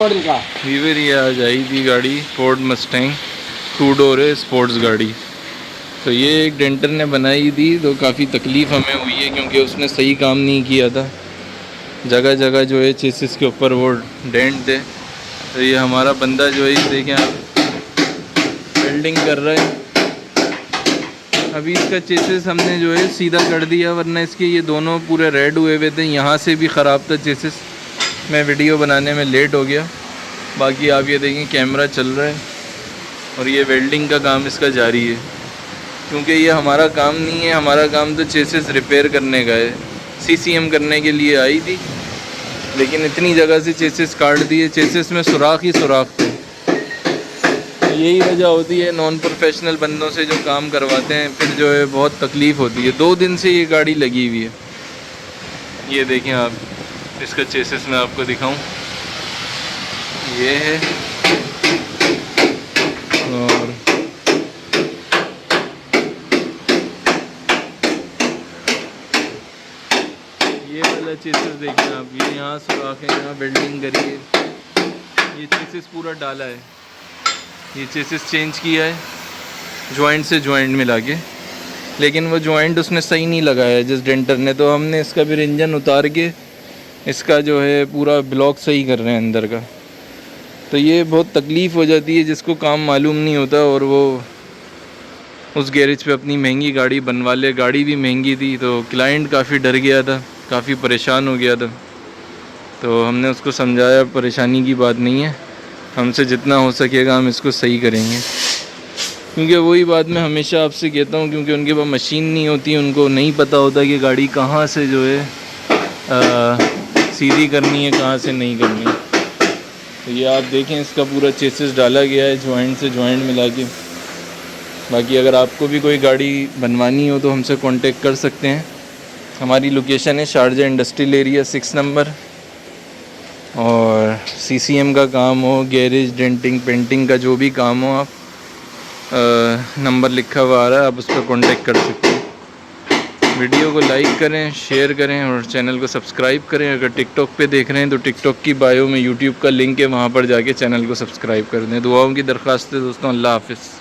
Weaver ये आज आई थी गाड़ी फोर्ड मस्टैंग 2 डोर है स्पोर्ट्स गाड़ी। तो ये एक डेंटर ने बनाई थी तो काफ़ी तकलीफ़ हमें हुई है क्योंकि उसने सही काम नहीं किया था। जगह जगह जो है चेसिस के ऊपर वो डेंट थे। तो ये हमारा बंदा जो है देखें आप वेल्डिंग कर रहा है। अभी इसका चेसिस हमने जो है सीधा कर दिया, वरना इसके ये दोनों पूरे रेड हुए हुए थे। यहाँ से भी ख़राब था चेसिस। मैं वीडियो बनाने में लेट हो गया। बाकी आप ये देखें कैमरा चल रहा है और ये वेल्डिंग का काम इसका जारी है क्योंकि ये हमारा काम नहीं है। हमारा काम तो चेसिस रिपेयर करने का है। सीसीएम करने के लिए आई थी लेकिन इतनी जगह से चेसिस काट दिए, चेसिस में सुराख ही सुराख थे। तो यही वजह होती है नॉन प्रोफेशनल बंदों से जो काम करवाते हैं, फिर जो है बहुत तकलीफ़ होती है। 2 दिन से ये गाड़ी लगी हुई है। ये देखें आप, इसका चेसिस मैं आपको दिखाऊं, ये है। और ये वाला चेसिस देखें आप, ये यहाँ सुराख है, यहाँ वेल्डिंग करी है। ये चेसिस पूरा डाला है। ये चेसिस चेंज किया है जॉइंट से जॉइंट मिला के, लेकिन वो जॉइंट उसने सही नहीं लगाया जिस डेंटर ने। तो हमने इसका फिर इंजन उतार के इसका जो है पूरा ब्लॉक सही कर रहे हैं अंदर का। तो ये बहुत तकलीफ़ हो जाती है जिसको काम मालूम नहीं होता और वो उस गैरेज पे अपनी महंगी गाड़ी बनवा ले। गाड़ी भी महंगी थी तो क्लाइंट काफ़ी डर गया था, काफ़ी परेशान हो गया था। तो हमने उसको समझाया परेशानी की बात नहीं है, हमसे जितना हो सकेगा हम इसको सही करेंगे। क्योंकि वही बात मैं हमेशा आपसे कहता हूँ, क्योंकि उनके पास मशीन नहीं होती, उनको नहीं पता होता कि गाड़ी कहाँ से जो है सीधी करनी है, कहाँ से नहीं करनी। तो ये आप देखें इसका पूरा चेसिस डाला गया है जॉइंट से जॉइंट मिला के। बाकी अगर आपको भी कोई गाड़ी बनवानी हो तो हमसे कांटेक्ट कर सकते हैं। हमारी लोकेशन है शारजा इंडस्ट्रियल एरिया 6 नंबर। और सीसीएम का काम हो, गैरेज, डेंटिंग, पेंटिंग का जो भी काम हो, आप नंबर लिखा हुआ आ रहा है, आप उस पर कॉन्टेक्ट कर सकते हैं। वीडियो को लाइक करें, शेयर करें और चैनल को सब्सक्राइब करें। अगर टिकटॉक पे देख रहे हैं तो टिकटॉक की बायो में यूट्यूब का लिंक है, वहाँ पर जाके चैनल को सब्सक्राइब कर दें। दुआओं की दरख्वास्त है दोस्तों। अल्लाह हाफ़िज़।